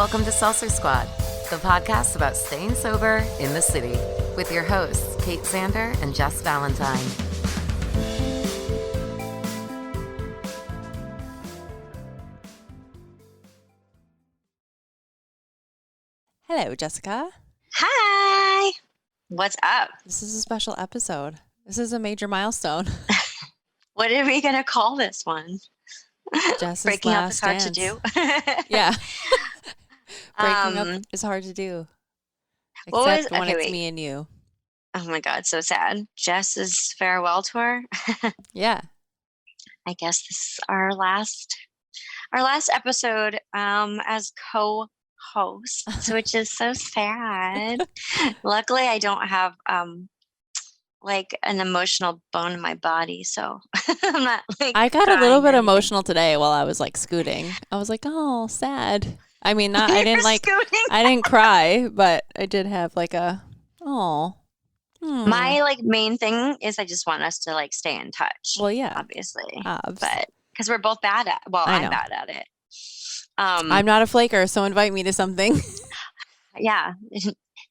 Welcome to Saucer Squad, the podcast about staying sober in the city, with your hosts, Kate Sander and Jess Valentine. Hello, Jessica. Hi. What's up? This is a special episode. This is a major milestone. What are we going to call this one? Jess's Breaking up last is hard dance. to do. Yeah. Breaking up is hard to do. Except when it's me and you. Oh my God, so sad. Jess's farewell tour. Yeah. I guess this is our last episode as co-hosts, which is so sad. Luckily, I don't have like an emotional bone in my body, so I'm not like I got a little bit emotional today while I was like scooting. I was like, oh, sad. I mean, not I didn't like scooting. I didn't cry, but I did have like a My like main thing is I just want us to like stay in touch. Well, yeah. Obviously. Obs. But because we're both bad at I'm bad at it. I'm not a flaker, so invite me to something. Yeah.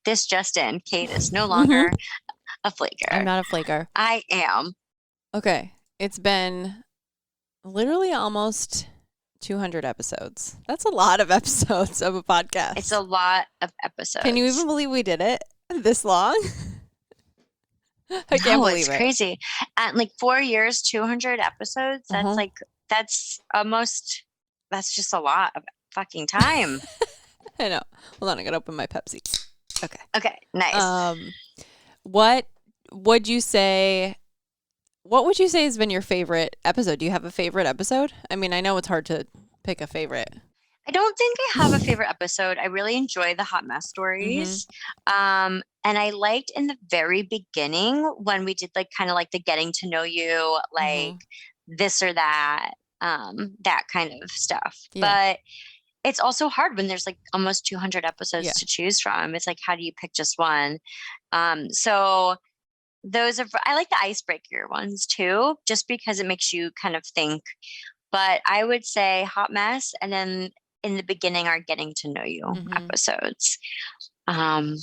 This just in. Kate is no longer a flaker. I'm not a flaker. I am. Okay. It's been literally almost 200 episodes. That's a lot of episodes of a podcast. It's a lot of episodes. Can you even believe we did it this long? I can't believe it's crazy. At like 4 years, 200 episodes. That's that's just a lot of fucking time. I know. Hold on, I gotta open my Pepsi. Okay, nice. What would you say has been your favorite episode? Do you have a favorite episode? I mean, I know it's hard to pick a favorite. I don't think I have a favorite episode. I really enjoy the hot mess stories. And I liked in the very beginning when we did like kind of like the getting to know you, like this or that, that kind of stuff. Yeah. But it's also hard when there's like almost 200 episodes to choose from. It's like, how do you pick just one? So those are, I like the icebreaker ones too, just because it makes you kind of think. But I would say hot mess, and then in the beginning are getting to know you episodes. Final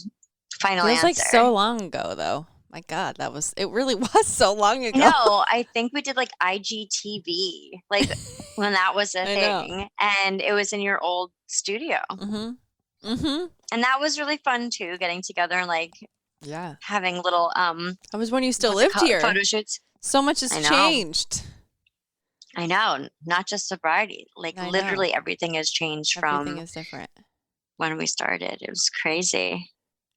answer. It was like so long ago though. My God, it really was so long ago. No, I think we did like IGTV, like when that was a thing, and it was in your old studio. And that was really fun too, getting together and like having little that was when you still lived here. Photo shoots. So much has changed. I know, not just sobriety. Like literally everything has changed everything is different. When we started. It was crazy.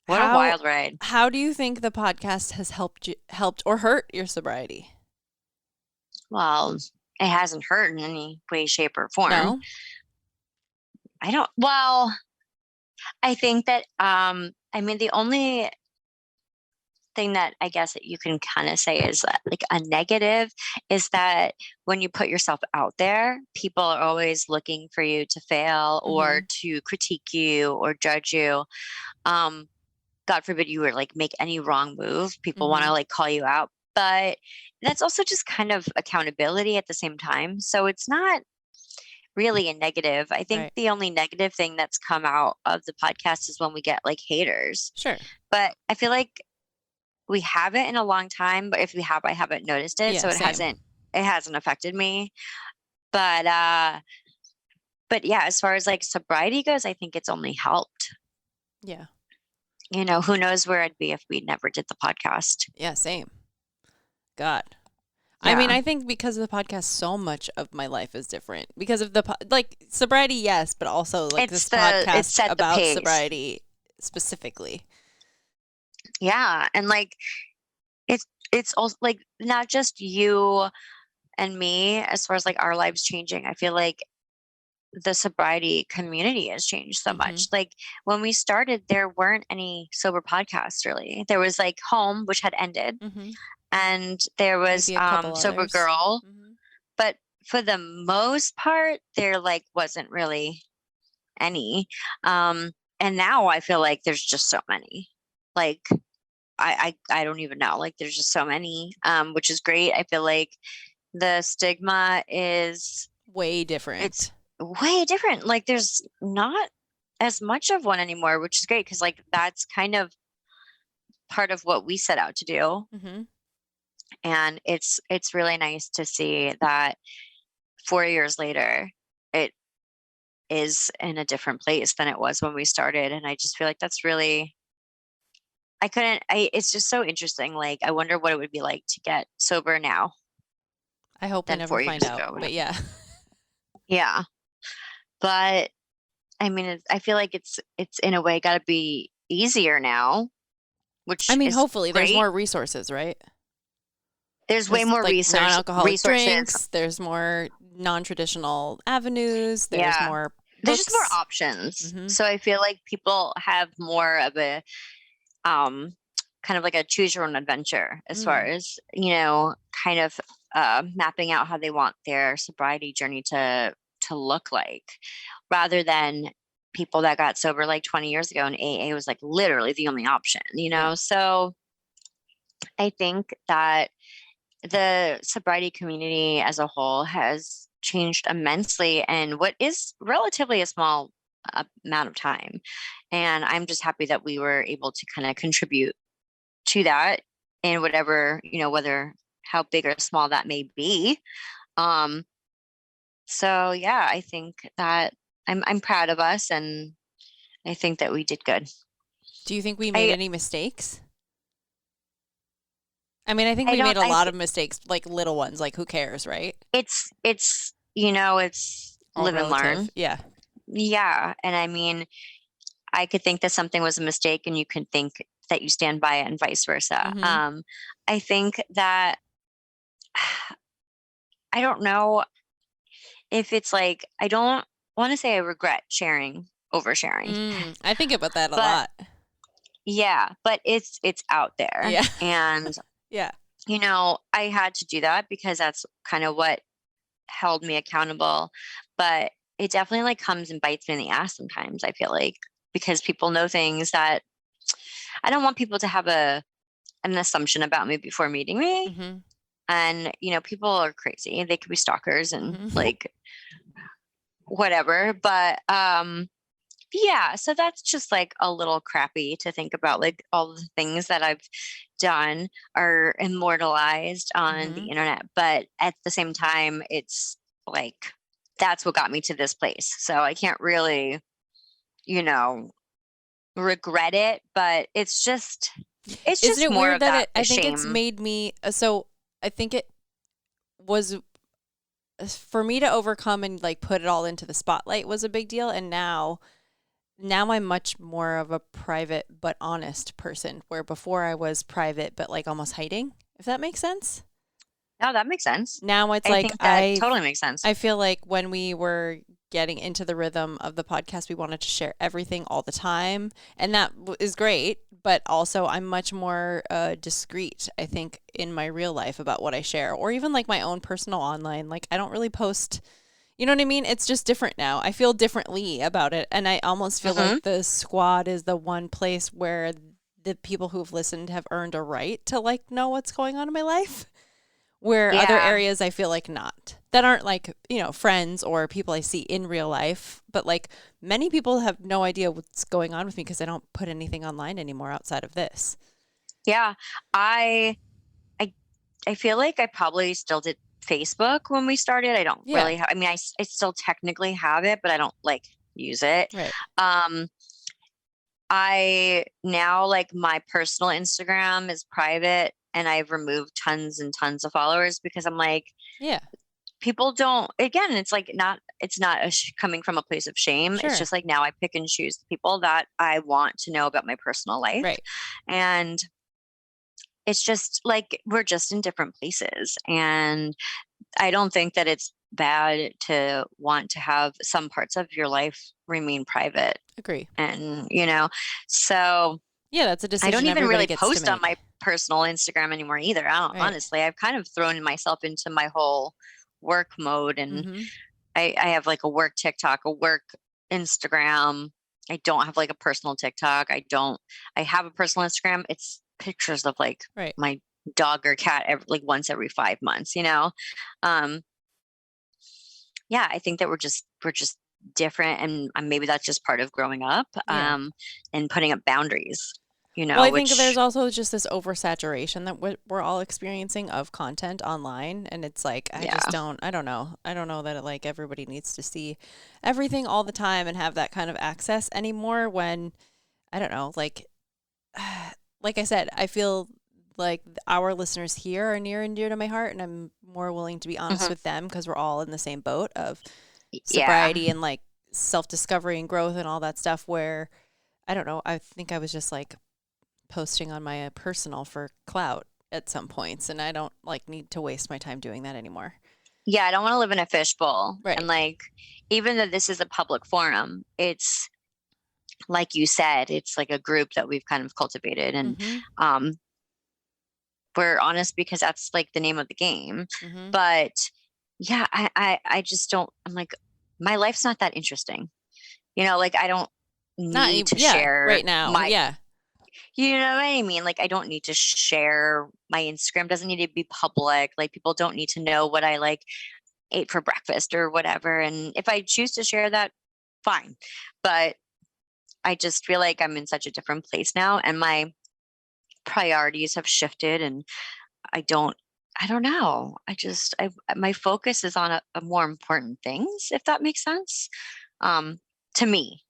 What a wild ride. How do you think the podcast has helped or hurt your sobriety? Well, it hasn't hurt in any way, shape, or form. No? I think that, I mean, the only thing that I guess that you can kind of say is that, like a negative is that when you put yourself out there, people are always looking for you to fail or to critique you or judge you. God forbid you were like make any wrong move. People want to like call you out, but that's also just kind of accountability at the same time. So it's not really a negative. I think the only negative thing that's come out of the podcast is when we get like haters. Sure. But I feel like we haven't in a long time, but if we have, I haven't noticed it. So it hasn't affected me. But yeah, as far as like sobriety goes, I think it's only helped. Yeah. You know, who knows where I'd be if we never did the podcast. Yeah, same. God. Yeah. I mean, I think because of the podcast, so much of my life is different. Because of like sobriety, yes, but also like this podcast about sobriety specifically. Yeah, and like it's also like not just you and me as far as like our lives changing. I feel like the sobriety community has changed so much. Like when we started, there weren't any sober podcasts really. There was like Home, which had ended, and there was Sober Girl, but for the most part, there like wasn't really any. And now I feel like there's just so many. Like I don't even know. Like there's just so many, which is great. I feel like the stigma is way different. It's way different. Like there's not as much of one anymore, which is great because like that's kind of part of what we set out to do. Mm-hmm. And it's really nice to see that 4 years later, it is in a different place than it was when we started. And I just feel like that's really, it's just so interesting. Like, I wonder what it would be like to get sober now I hope we than never 4 find years out, ago. but yeah. Yeah. But I mean, I feel like it's in a way got to be easier now, which I mean, is hopefully there's great. more resources, right? There's way more like non-alcoholic resources. Drinks. There's more non-traditional avenues. There's more books. There's just more options. Mm-hmm. So I feel like people have more of a kind of like a choose your own adventure as far as, you know, kind of mapping out how they want their sobriety journey to look like, rather than people that got sober like 20 years ago and AA was like literally the only option, you know? Yeah. So I think that the sobriety community as a whole has changed immensely in what is relatively a small amount of time. And I'm just happy that we were able to kind of contribute to that in whatever, you know, whether how big or small that may be. So yeah, I think that I'm proud of us, and I think that we did good. Do you think we made any mistakes? I mean, I think we made a lot of mistakes, like little ones, like who cares, right? It's you know, it's all live relative. and learn. Yeah. Yeah. And I mean, I could think that something was a mistake and you can think that you stand by it and vice versa. Mm-hmm. I think that I don't know if it's like, I don't want to say I regret oversharing. I think about that a lot. Yeah, but it's out there. Yeah. And yeah. You know, I had to do that because that's kind of what held me accountable. But it definitely like comes and bites me in the ass sometimes, I feel like, because people know things that I don't want people to have an assumption about me before meeting me. Mm-hmm. And, you know, people are crazy. They could be stalkers and like whatever. But yeah, so that's just like a little crappy to think about. Like all the things that I've done are immortalized on the internet. But at the same time, it's like that's what got me to this place. So I can't really, you know, regret it, but it's just Isn't it more weird of that I think shame. it's made me so I think it was for me to overcome and like put it all into the spotlight was a big deal, and now I'm much more of a private but honest person, where before I was private but like almost hiding, if that makes sense. No, that makes sense. Now it's I think that totally makes sense. I feel like when we were getting into the rhythm of the podcast, we wanted to share everything all the time, and that is great. But also, I'm much more discreet, I think, in my real life about what I share, or even like my own personal online. Like I don't really post. You know what I mean? It's just different now. I feel differently about it, and I almost feel like the squad is the one place where the people who've listened have earned a right to like know what's going on in my life. Where other areas I feel like not. That aren't like, you know, friends or people I see in real life. But like many people have no idea what's going on with me because I don't put anything online anymore outside of this. Yeah. I feel like I probably still did Facebook when we started. I don't really I mean, I still technically have it, but I don't like use it. Right. I now like my personal Instagram is private, and I've removed tons and tons of followers because I'm like, people don't, again, it's like it's not coming from a place of shame. Sure. It's just like now I pick and choose the people that I want to know about my personal life. Right. And it's just like, we're just in different places. And I don't think that it's bad to want to have some parts of your life remain private. Agree. And, you know, so yeah, that's a decision. I don't even really post on my personal Instagram anymore either. Honestly, I've kind of thrown myself into my whole work mode, and I have like a work TikTok, a work Instagram. I don't have like a personal TikTok. I have a personal Instagram. It's pictures of like my dog or cat like once every 5 months, you know? Yeah, I think that we're just different, and maybe that's just part of growing up, and putting up boundaries, well, I think there's also just this oversaturation that we're all experiencing of content online, and it's like I don't know that like everybody needs to see everything all the time and have that kind of access anymore. When I don't know, like I said, I feel like our listeners here are near and dear to my heart, and I'm more willing to be honest with them because we're all in the same boat of sobriety and like self-discovery and growth and all that stuff, where I don't know, I think I was just like posting on my personal for clout at some points, and I don't like need to waste my time doing that anymore. Yeah, I don't want to live in a fishbowl. Right. And like, even though this is a public forum, it's like you said, it's like a group that we've kind of cultivated, and we're honest because that's like the name of the game. But yeah, I just don't, I'm like, my life's not that interesting. You know, like I don't need to share right now. You know what I mean? Like, I don't need to share, my Instagram doesn't need to be public. Like, people don't need to know what I like ate for breakfast or whatever. And if I choose to share that, fine. But I just feel like I'm in such a different place now, and my priorities have shifted, and I don't know. My focus is on a more important things, if that makes sense. To me.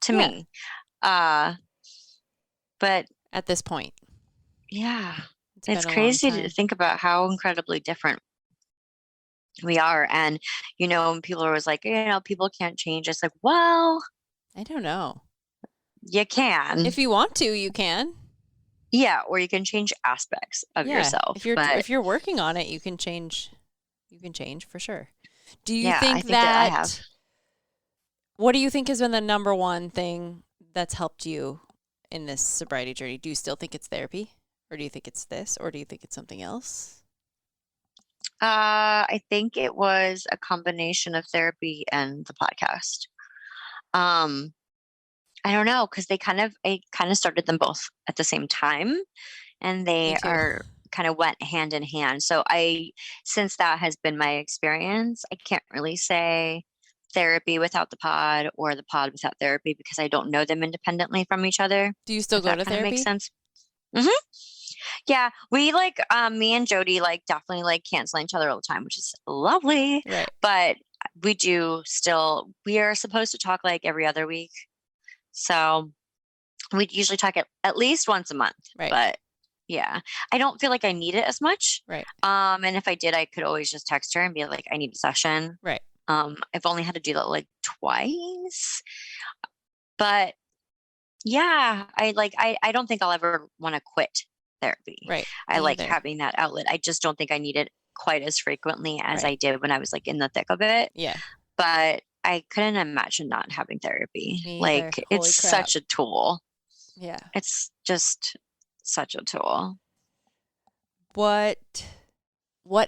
But at this point, it's crazy to think about how incredibly different we are. And, you know, people are always like, you know, people can't change. It's like, well, I don't know. You can. If you want to, you can. Yeah, or you can change aspects of yourself. If you're working on it, you can change for sure. Do you think that what do you think has been the number one thing that's helped you in this sobriety journey? Do you still think it's therapy, or do you think it's this, or do you think it's something else? I think it was a combination of therapy and the podcast. I don't know, because I kind of started them both at the same time, and they are kind of went hand in hand. So since that has been my experience, I can't really say therapy without the pod or the pod without therapy, because I don't know them independently from each other. Do you still go to therapy? Makes sense. Yeah, we like me and Jody like definitely like cancel each other all the time, which is lovely. Right. But we are supposed to talk like every other week. So we usually talk at least once a month. Right. But yeah, I don't feel like I need it as much. Right. And if I did, I could always just text her and be like, I need a session. Right. I've only had to do that like twice. But yeah, I don't think I'll ever want to quit therapy. Right. I like having that outlet. I just don't think I need it quite as frequently as I did when I was like in the thick of it. Yeah. But I couldn't imagine not having therapy. Like, it's such a tool. Yeah. It's just such a tool. What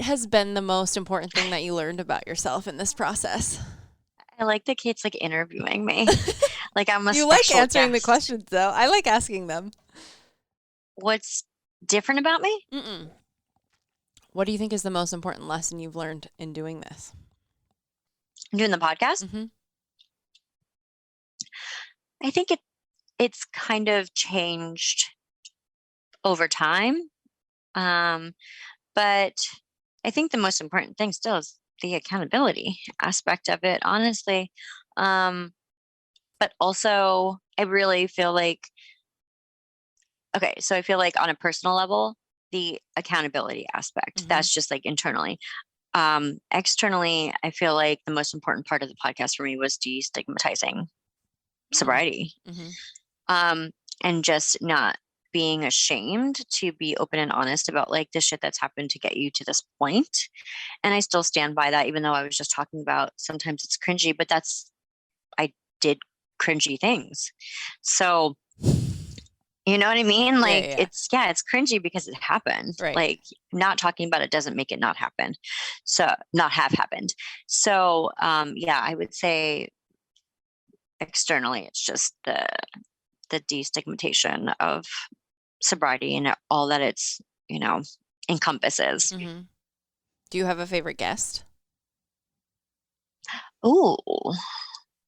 has been the most important thing that you learned about yourself in this process? I like that Kate's like interviewing me. Like, I'm a You like answering the questions though. I like asking them. What's different about me? What do you think is the most important lesson you've learned in doing this? Doing the podcast? I think it's kind of changed over time. But I think the most important thing still is the accountability aspect of it, honestly. But also I really feel like, okay, so I feel like on a personal level, the accountability aspect, that's just like internally. Externally, I feel like the most important part of the podcast for me was destigmatizing sobriety. And just not being ashamed to be open and honest about like the shit that's happened to get you to this point. And I still stand by that, even though I was just talking about sometimes it's cringy, but I did cringy things. So, you know what I mean? Like, it's cringy because it happened. Right. Like, not talking about it doesn't make it not happen. So not have happened. So, I would say externally, it's just the destigmatization of sobriety and all that it's, encompasses. Do you have a favorite guest? Oh,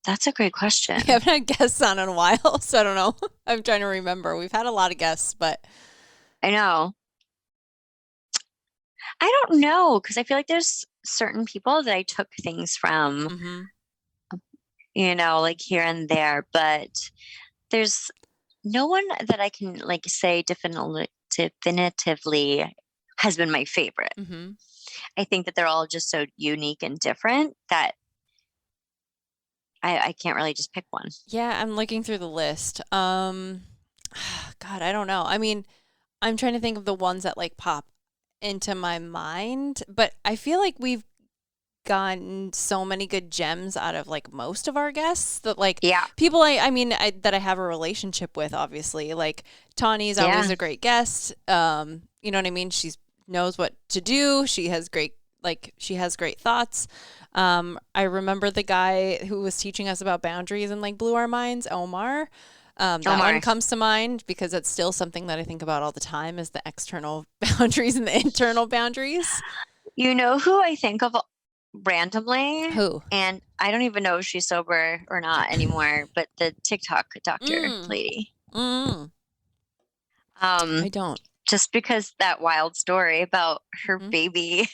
That's a great question. We haven't had guests on in a while, so I don't know. I'm trying to remember. We've had a lot of guests, but I know. I don't know, because I feel like there's certain people that I took things from, like here and there, but there's no one that I can like say definitively has been my favorite. I think that they're all just so unique and different that I can't really just pick one. Yeah, I'm looking through the list. God, I don't know. I mean, I'm trying to think of the ones that like pop into my mind, but I feel like we've gotten so many good gems out of like most of our guests that like people that I have a relationship with, obviously. Like Tawny's always a great guest. You know what I mean? She knows what to do. She has great thoughts. I remember the guy who was teaching us about boundaries and like blew our minds, Omar. That one comes to mind because it's still something that I think about all the time, is the external boundaries and the internal boundaries. You know who I think of randomly? Who? And I don't even know if she's sober or not anymore, but the TikTok doctor lady. I don't. Just because that wild story about her baby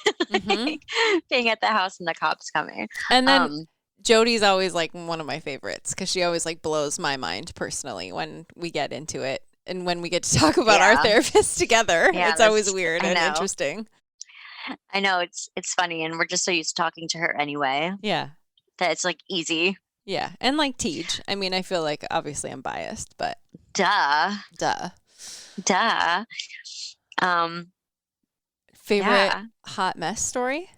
being at the house and the cops coming. And then Jody's always like one of my favorites because she always like blows my mind personally when we get into it and when we get to talk about our therapist together. Yeah, it's always weird and interesting. I know, it's funny, and we're just so used to talking to her anyway. Yeah. That it's like easy. Yeah. And like Tej. I mean, I feel like obviously I'm biased, but Duh. Favorite hot mess story?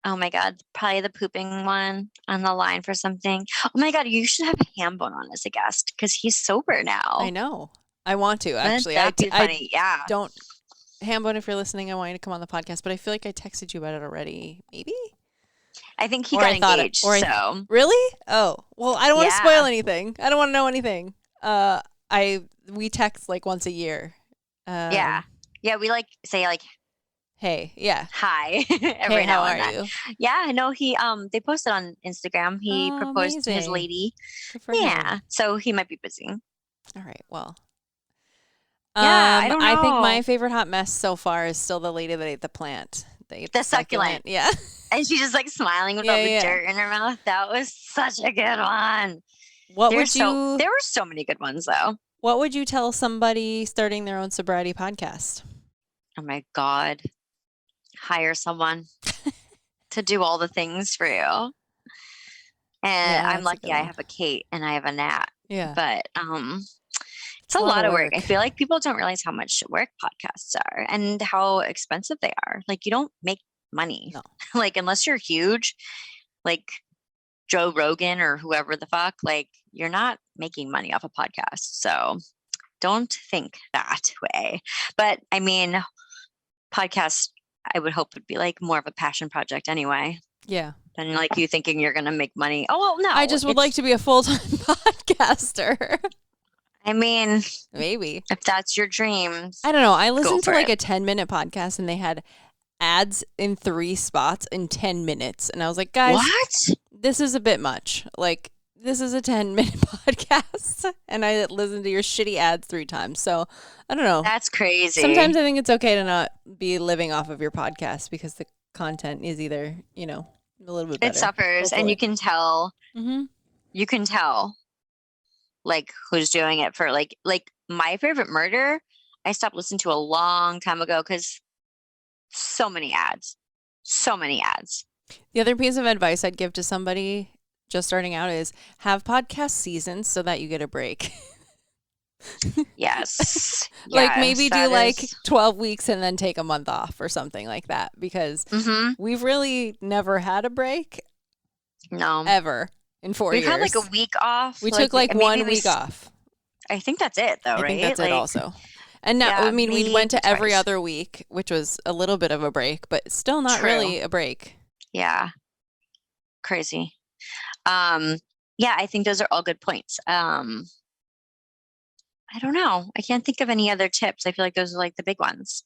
Oh my God, probably the pooping one on the line for something. Oh my God, you should have Hambone on as a guest because he's sober now. I know. I want to, actually. That'd be funny. Yeah. Don't, Hambone, if you're listening, I want you to come on the podcast, but I feel like I texted you about it already. Maybe? I think he got engaged. Really? Oh, well, I don't want to spoil anything. I don't want to know anything. We text like once a year. Yeah, we like say like, hey, hi. Hey, how are you? Yeah, no, he they posted on Instagram. He proposed to his lady. Good for him. So he might be busy. All right, well. I don't know. I think my favorite hot mess so far is still the lady that ate the plant. The succulent. Yeah. And she's just like smiling with all the dirt in her mouth. That was such a good one. There were so many good ones though. What would you tell somebody starting their own sobriety podcast? Oh my God. Hire someone to do all the things for you. And I'm lucky I have a Kate and I have a Nat. Yeah. But it's a lot of work. I feel like people don't realize how much work podcasts are and how expensive they are. Like, you don't make money. No. Like, unless you're huge, like Joe Rogan or whoever the fuck, like, you're not making money off a podcast. So don't think that way. But I mean, podcast, I would hope would be like more of a passion project anyway. Yeah. Than like you thinking you're going to make money. Oh, well, no. I just would like to be a full-time podcaster. I mean, maybe if that's your dream. I don't know. I listened to like a 10-minute podcast and they had ads in 3 spots in 10 minutes. And I was like, guys, what? This is a bit much. Like, this is a 10-minute podcast. And I listened to your shitty ads 3 times. So I don't know. That's crazy. Sometimes I think it's okay to not be living off of your podcast because the content is either, a little bit better. It suffers. Hopefully. And you can tell. Mm-hmm. You can tell. Like who's doing it for like My Favorite Murder, I stopped listening to a long time ago because so many ads. The other piece of advice I'd give to somebody just starting out is have podcast seasons so that you get a break. Yes. Like maybe do like 12 weeks and then take a month off or something like that because we've really never had a break. No. Ever. In 4 years. We've had like a week off. We took like 1 week off. I think that's it though, right? I think that's it also. And now, we went to every other week, which was a little bit of a break, but still not really a break. Yeah. Crazy. Yeah, I think those are all good points. I don't know. I can't think of any other tips. I feel like those are like the big ones.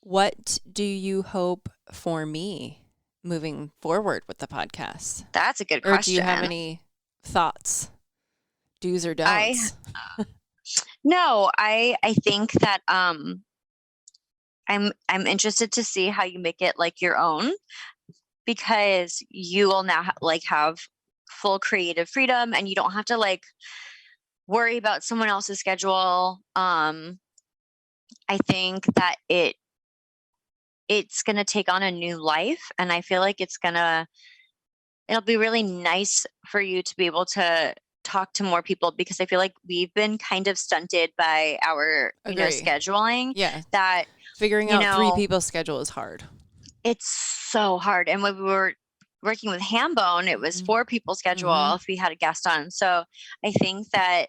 What do you hope for me moving forward with the podcast? That's a good question. Or do you have any thoughts, do's or don'ts? No, I think that I'm interested to see how you make it like your own, because you will now have full creative freedom, and you don't have to like worry about someone else's schedule. I think that it's going to take on a new life, and I feel like it'll be really nice for you to be able to talk to more people, because I feel like we've been kind of stunted by our scheduling. Yeah. That figuring out 3 people's schedule is hard. It's so hard. And when we were working with Hambone, it was 4 people's schedule if we had a guest on. So I think that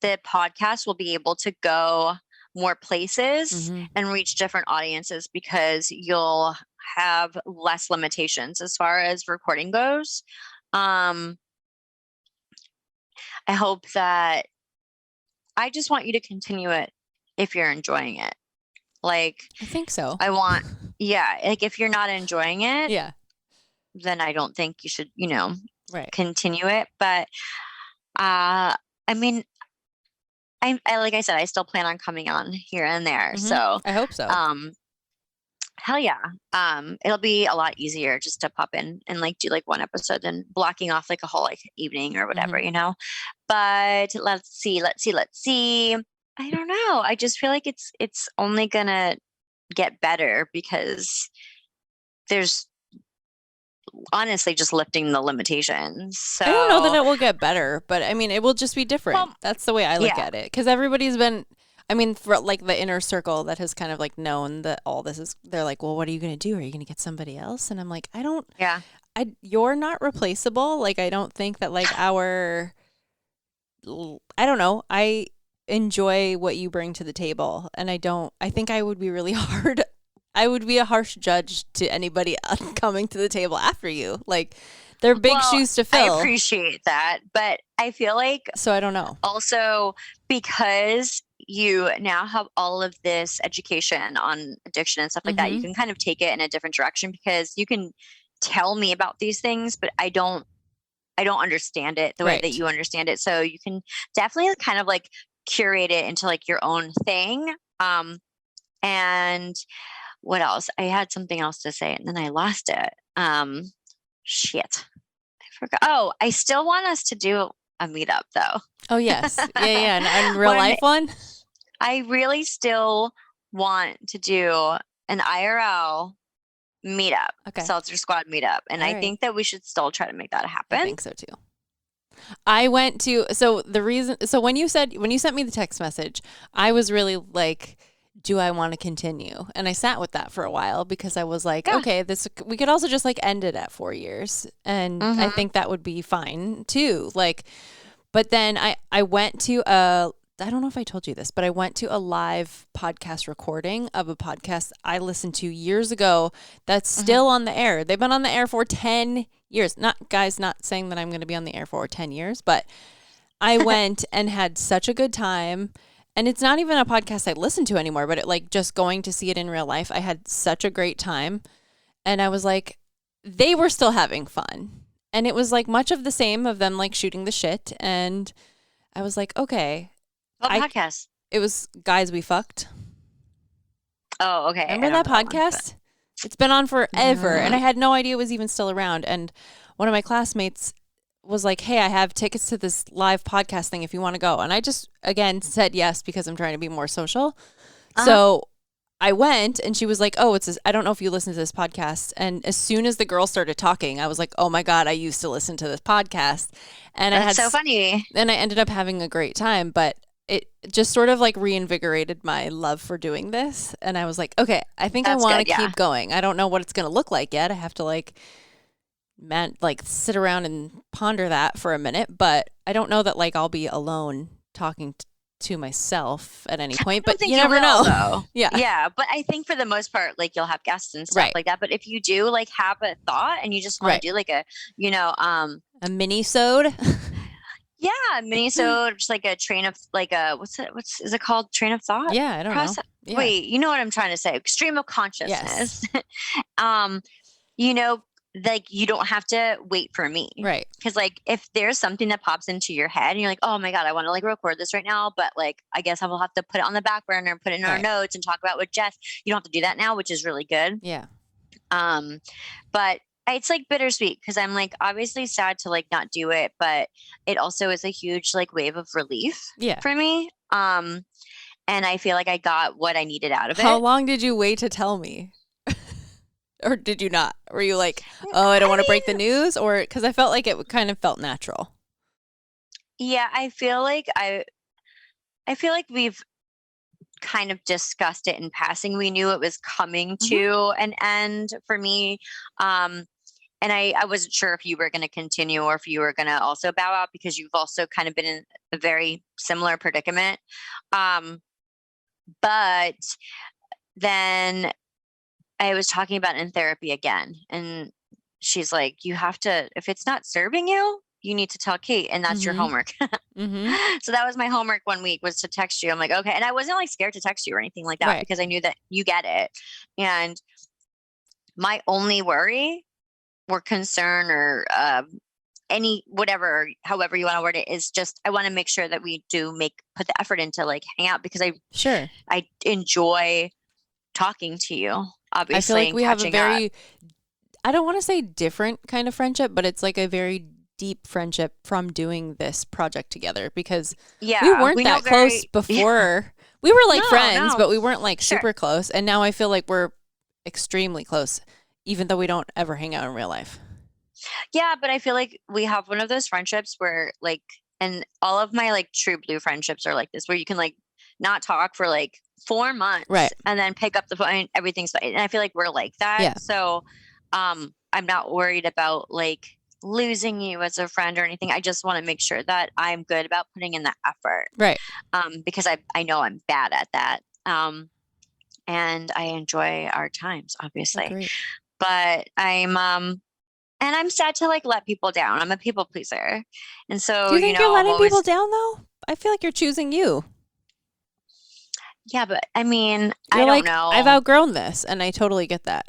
the podcast will be able to go more places and reach different audiences, because you'll have less limitations as far as recording goes. I hope that I just want you to continue it if you're enjoying it. Like, I think so. Like if you're not enjoying it, then I don't think you should, continue it. But I mean, I like I said, I still plan on coming on here and there. So I hope so. Hell yeah. It'll be a lot easier just to pop in and like do like one episode than blocking off like a whole like evening or whatever, But let's see. I don't know. I just feel like it's only gonna get better, because there's honestly just lifting the limitations. So I don't know that it will get better, but I mean, it will just be different. Well, that's the way I look at it, because everybody's been, I mean, for like the inner circle that has kind of like known that all this is, they're like, well, what are you going to do? Are you going to get somebody else? And I'm like, you're not replaceable. Like, I don't think that like I don't know. I enjoy what you bring to the table, and I think I would be really hard. I would be a harsh judge to anybody coming to the table after you. Like, they're big shoes to fill. I appreciate that, but I feel like, so I don't know. Also, because you now have all of this education on addiction and stuff like that, you can kind of take it in a different direction, because you can tell me about these things, but I don't understand it the way that you understand it. So you can definitely kind of like curate it into like your own thing. And what else? I had something else to say and then I lost it. Shit. I forgot. Oh, I still want us to do a meetup though. Oh yes. Yeah. And real life one? I really still want to do an IRL meetup. Okay. Seltzer Squad meetup. And I think that we should still try to make that happen. I think so too. I went to, when you sent me the text message, I was really like, do I want to continue? And I sat with that for a while, because I was like, okay, we could also just like end it at 4 years. And I think that would be fine too. Like, but then I went to I don't know if I told you this, but I went to a live podcast recording of a podcast I listened to years ago that's still on the air. They've been on the air for 10 years. Not saying that I'm going to be on the air for 10 years, but I went and had such a good time. And it's not even a podcast I listen to anymore, but just going to see it in real life, I had such a great time. And I was like, they were still having fun. And it was like much of the same of them like shooting the shit. And I was like, okay. What podcast? It was Guys We Fucked. Oh, okay. Remember that podcast? It's been on forever. And I had no idea it was even still around. And one of my classmates was like, hey, I have tickets to this live podcast thing if you want to go. And I just, again, said yes, because I'm trying to be more social. So I went, and she was like, oh, I don't know if you listen to this podcast. And as soon as the girl started talking, I was like, oh my God, I used to listen to this podcast. And That's so funny. And I ended up having a great time, but it just sort of like reinvigorated my love for doing this. And I was like, okay, I think I want to keep going. I don't know what it's going to look like yet. I have to sit around and ponder that for a minute, but I don't know that I'll be alone talking to myself at any point, but you never know. Though. Yeah. But I think for the most part, you'll have guests and stuff like that. But if you do have a thought and you just want to do a mini-sode. Yeah, mini-sode, just like a train of is it called? Train of thought? Yeah, I don't know. Yeah. Wait, you know what I'm trying to say? Stream of consciousness. Yes. like, you don't have to wait for me. Right. Because like, if there's something that pops into your head and you're like, oh my God, I want to like record this right now, but like, I guess I will have to put it on the back burner and put it in our notes and talk about with Jess. You don't have to do that now, which is really good. Yeah. But it's like bittersweet because I'm like obviously sad to like not do it, but it also is a huge like wave of relief for me. And I feel like I got what I needed out of it. How long did you wait to tell me? Or did you not? Were you like, oh, I don't want to break the news? Or because I felt like it kind of felt natural. Yeah, I feel like we've kind of discussed it in passing. We knew it was coming to an end for me. And I wasn't sure if you were going to continue or if you were going to also bow out because you've also kind of been in a very similar predicament. But then I was talking about in therapy again, and she's like, you have to, if it's not serving you, you need to tell Kate, and that's your homework. So that was my homework one week, was to text you. I'm like, okay. And I wasn't like scared to text you or anything like that because I knew that you get it. And my only worry or concern or any whatever, however you want to word it, is just I want to make sure that we do put the effort into like hang out because I enjoy talking to you. Obviously, I feel like we have a very, I don't want to say different kind of friendship, but it's like a very deep friendship from doing this project together because we weren't that close before. We were like friends, but we weren't like super close. And now I feel like we're extremely close, even though we don't ever hang out in real life. Yeah, but I feel like we have one of those friendships where like, and all of my like true blue friendships are like this, where you can like not talk for like 4 months and then pick up the phone, everything's fine. And I feel like we're like that. Yeah. So I'm not worried about like losing you as a friend or anything. I just want to make sure that I'm good about putting in the effort. Right. Because I know I'm bad at that. And I enjoy our times, obviously. Agreed. But and I'm sad to like let people down. I'm a people pleaser. And so, do you think you're letting people down though? I feel like you're choosing you. Yeah, but I mean, I don't know. I've outgrown this and I totally get that.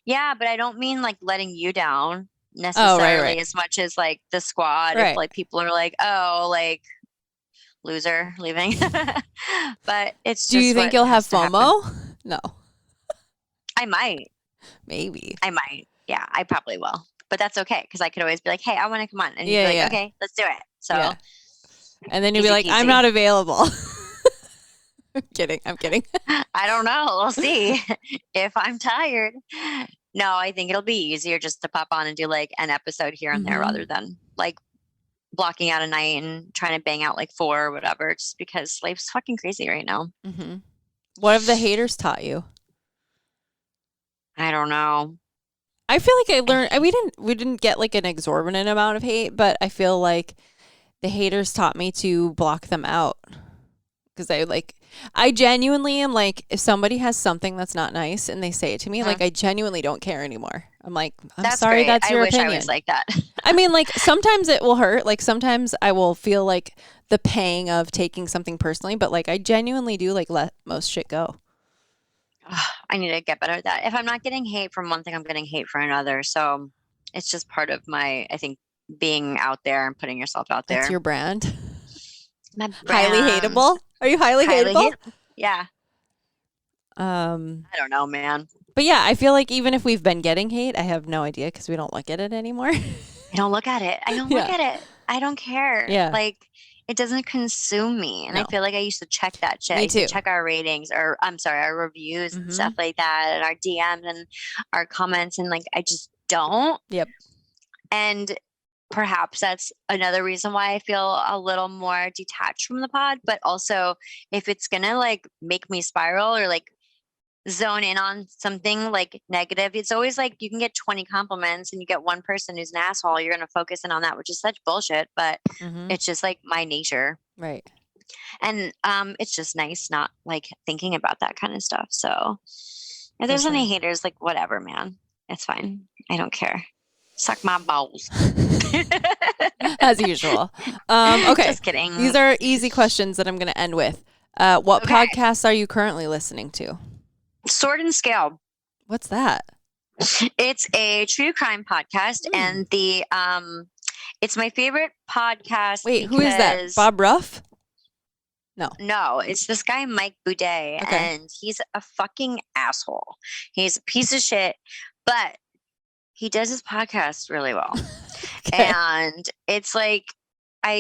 Yeah, but I don't mean like letting you down necessarily as much as like the squad. If like people are like, oh, like loser leaving. But it's just, do you think you'll have FOMO? No. I might. Maybe. I might. Yeah, I probably will. But that's okay because I could always be like, hey, I want to come on. And you'd be like, okay, let's do it. So and then you'd be like, I'm not available. I'm kidding. I don't know. We'll see if I'm tired. No, I think it'll be easier just to pop on and do like an episode here and there rather than like blocking out a night and trying to bang out like 4 or whatever, just because life's fucking crazy right now. What have the haters taught you? I don't know. I feel like I learned, we didn't get like an exorbitant amount of hate, but I feel like the haters taught me to block them out. Because I genuinely am like, if somebody has something that's not nice and they say it to me, like I genuinely don't care anymore. I'm like, I'm sorry, that's your opinion. I wish I was like that. I mean, like sometimes it will hurt. Like sometimes I will feel like the pang of taking something personally, but like I genuinely do like let most shit go. I need to get better at that. If I'm not getting hate from one thing, I'm getting hate for another. So it's just part of my, I think, being out there and putting yourself out there. That's your brand. My brand. Highly hateable? Are you highly hateable? Yeah. I don't know, man. But yeah, I feel like even if we've been getting hate, I have no idea because we don't look at it anymore. I don't look at it. I don't look at it. I don't care. Yeah. Like, it doesn't consume me. And I feel like I used to check that shit. Me too. I used to check our ratings or our reviews and stuff like that, and our DMs and our comments. And like, I just don't. Yep. And perhaps that's another reason why I feel a little more detached from the pod. But also, if it's going to like make me spiral or like zone in on something like negative, it's always like you can get 20 compliments and you get one person who's an asshole, you're going to focus in on that, which is such bullshit, but it's just like my nature. Right. And it's just nice not like thinking about that kind of stuff. So if there's any haters, like whatever, man, it's fine. I don't care. Suck my balls. As usual. Okay. Just kidding. These are easy questions that I'm going to end with. What podcasts are you currently listening to? Sword and Scale. What's that? It's a true crime podcast, and it's my favorite podcast. Wait, who is that? Bob Ruff? No, it's this guy, Mike Boudet, and he's a fucking asshole. He's a piece of shit, but he does his podcast really well. And it's like, I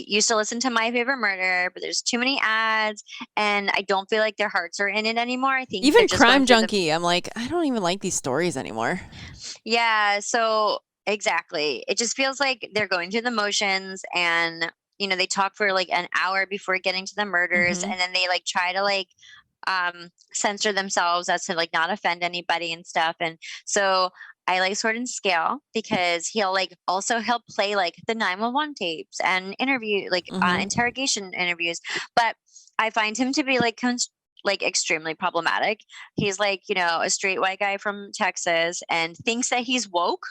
used to listen to My Favorite Murder, but there's too many ads, and I don't feel like their hearts are in it anymore. I think even Crime Junkie, I'm like, I don't even like these stories anymore. Yeah, so exactly. It just feels like they're going through the motions, and they talk for like an hour before getting to the murders, and then they like try to like censor themselves as to like not offend anybody and stuff. And so I like Sword and Scale because he'll play like the 911 tapes and interview interrogation interviews, but I find him to be like extremely problematic. He's like, a straight white guy from Texas and thinks that he's woke,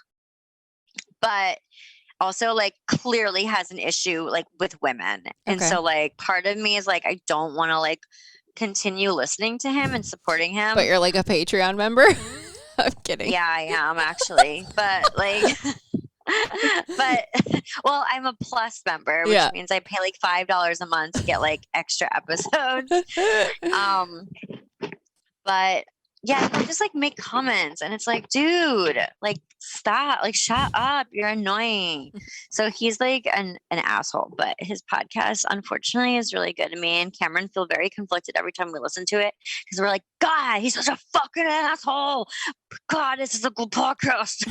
but also like clearly has an issue like with women. And so like part of me is like, I don't want to like continue listening to him and supporting him. But you're like a Patreon member? I'm kidding. Yeah, I am actually. But like, well, I'm a plus member, which means I pay like $5 a month to get like extra episodes. But yeah, they'll just like make comments, and it's like, dude, like stop, like shut up, you're annoying. So he's like an asshole, but his podcast unfortunately is really good. To me and Cameron feel very conflicted every time we listen to it because we're like, God, he's such a fucking asshole. God, this is a good podcast.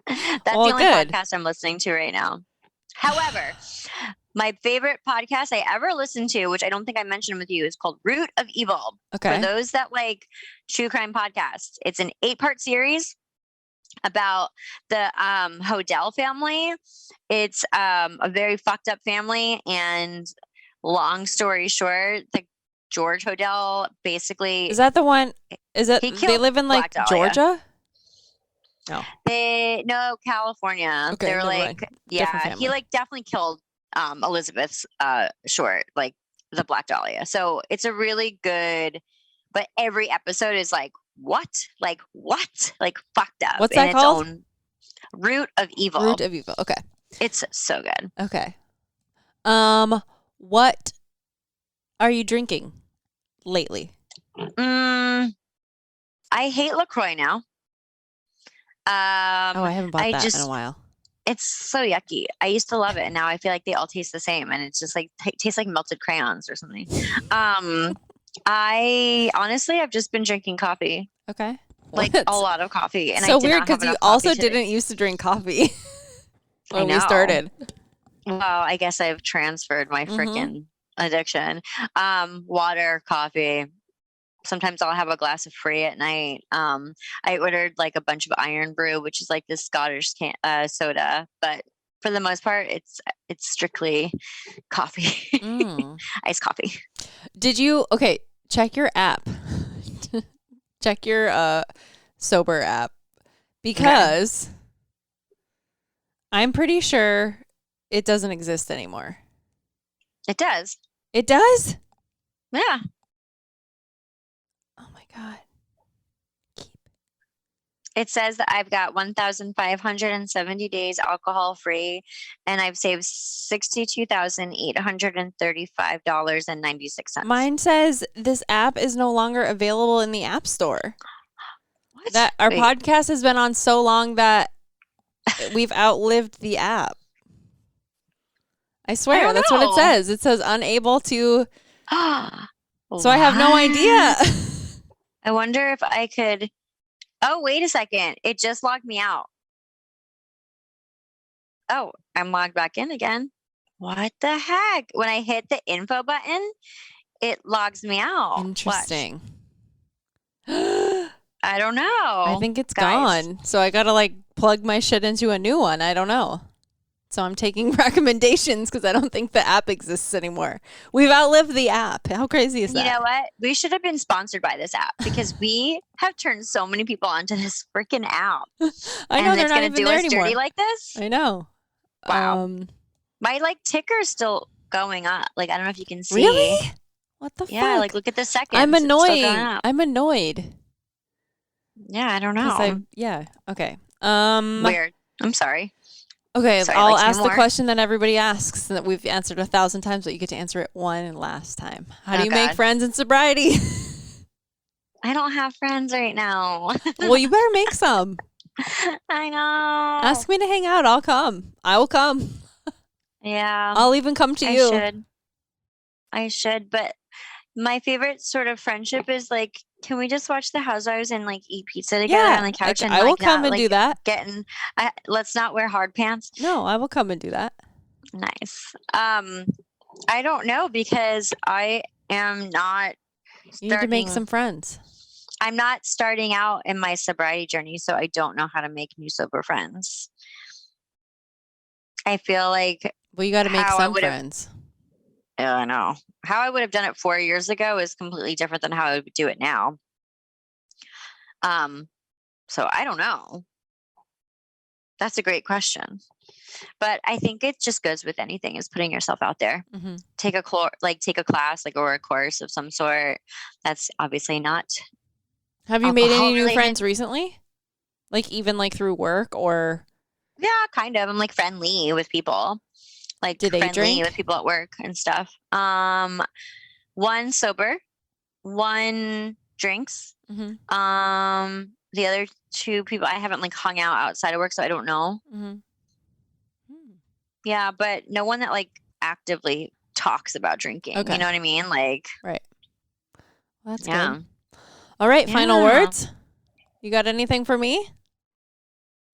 That's the only podcast I'm listening to right now. However, my favorite podcast I ever listened to, which I don't think I mentioned with you, is called Root of Evil. Okay. For those that like true crime podcasts, it's an 8-part series about the Hodel family. It's a very fucked up family, and long story short, the George Hodel basically is that the one? Is it they live in like Georgia? No, California. Okay, they're like, yeah, he like definitely killed Elizabeth's Short, like the Black Dahlia. So it's a really good, but every episode is like, what, like fucked up. What's that called? Own Root of Evil. Root of Evil. Okay, it's so good. Okay, what are you drinking lately? I hate LaCroix now. I haven't bought that in a while. It's so yucky. I used to love it, and now I feel like they all taste the same, and it's just like tastes like melted crayons or something. I've just been drinking coffee. Okay, like a lot of coffee, and so weird because you also didn't used to drink coffee when we started. Well, I guess I've transferred my freaking addiction. Water, coffee. Sometimes I'll have a glass of free at night. I ordered like a bunch of Iron Brew, which is like this Scottish soda, but for the most part, it's strictly coffee, iced coffee. Did you check your app? Check your sober app, because I'm pretty sure it doesn't exist anymore. It does. It does? Yeah. Oh my God. It says that I've got 1,570 days alcohol free, and I've saved $62,835.96. Mine says this app is no longer available in the App Store. What? That our podcast has been on so long that we've outlived the app. I swear, that's what it says. It says unable to. So I have no idea. I wonder if I could. Oh, wait a second. It just logged me out. Oh, I'm logged back in again. What the heck? When I hit the info button, it logs me out. Interesting. I don't know. I think it's gone. So I got to like plug my shit into a new one. I don't know. So I'm taking recommendations because I don't think the app exists anymore. We've outlived the app. How crazy is that? You know what? We should have been sponsored by this app because we have turned so many people onto this freaking app. I know, they're not even there anymore. And it's going to do us dirty like this? I know. Wow. My like ticker is still going up. Like, I don't know if you can see. Really? What the fuck? Yeah, like look at the seconds. I'm annoyed. I'm annoyed. Yeah, I don't know. Okay. Weird. I'm sorry. Okay, Sorry, I'll like, ask the question that everybody asks that we've answered 1,000 times, but you get to answer it one last time. How do you make friends in sobriety? I don't have friends right now. Well, you better make some. I know. Ask me to hang out. I'll come. I will come. Yeah. I'll even come to you. I should, but my favorite sort of friendship is like, can we just watch The Housewives and like eat pizza together on the couch? And I will come and do that. Let's not wear hard pants. No, I will come and do that. Nice. I don't know because I am not. You need to make some friends. I'm not starting out in my sobriety journey, so I don't know how to make new sober friends. I feel like. Well, you got to make some friends. Yeah, I know. How I would have done it 4 years ago is completely different than how I would do it now. So I don't know. That's a great question. But I think it just goes with anything, is putting yourself out there. Mm-hmm. Take a class, like, or a course of some sort. That's obviously not. Have you made any new friends recently? Like even like through work or? Yeah, kind of. I'm like friendly with people. Like, do they friendly drink? with people at work and stuff. One sober, one drinks. Mm-hmm. The other two people I haven't like hung out outside of work, so I don't know. Mm-hmm. Yeah, but no one that like actively talks about drinking. Okay. You know what I mean? Like, right. Well, that's good. All right, final words. You got anything for me?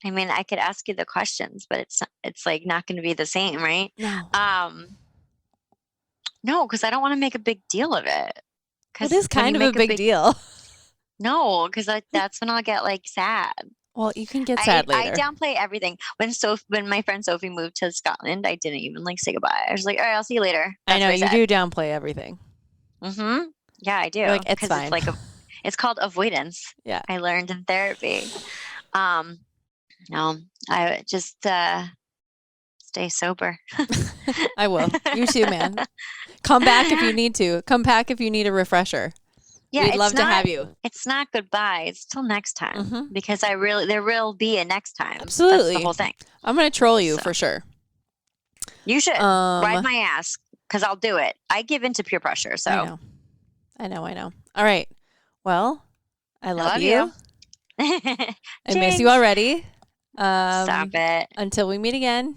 I mean, I could ask you the questions, but it's like not going to be the same, right? No. No, because I don't want to make a big deal of it. It is kind of a big deal. No, because that's when I'll get like sad. Well, you can get sad later. I downplay everything. When my friend Sophie moved to Scotland, I didn't even like say goodbye. I was like, all right, I'll see you later. That's I know you do downplay everything. Mm-hmm. Yeah, I do. You're like, it's fine. It's called avoidance. Yeah. I learned in therapy. No, I just stay sober. I will. You too, man. Come back if you need to. Come back if you need a refresher. Yeah, we'd love to have you. It's not goodbye. It's till next time, because there will be a next time. Absolutely. That's the whole thing. I'm going to troll you for sure. You should ride my ass, because I'll do it. I give into peer pressure. So I know. All right. Well, I love you. I miss you already. Stop it. Until we meet again.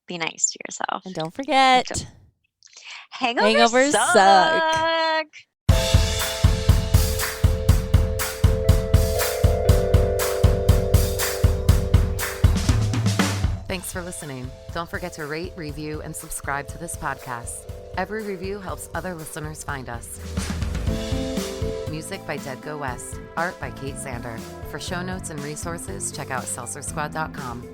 Be nice to yourself. And don't forget. Hangovers suck. Thanks for listening. Don't forget to rate, review, and subscribe to this podcast. Every review helps other listeners find us. Music by Dead Go West. Art by Kate Sander. For show notes and resources, check out seltzersquad.com.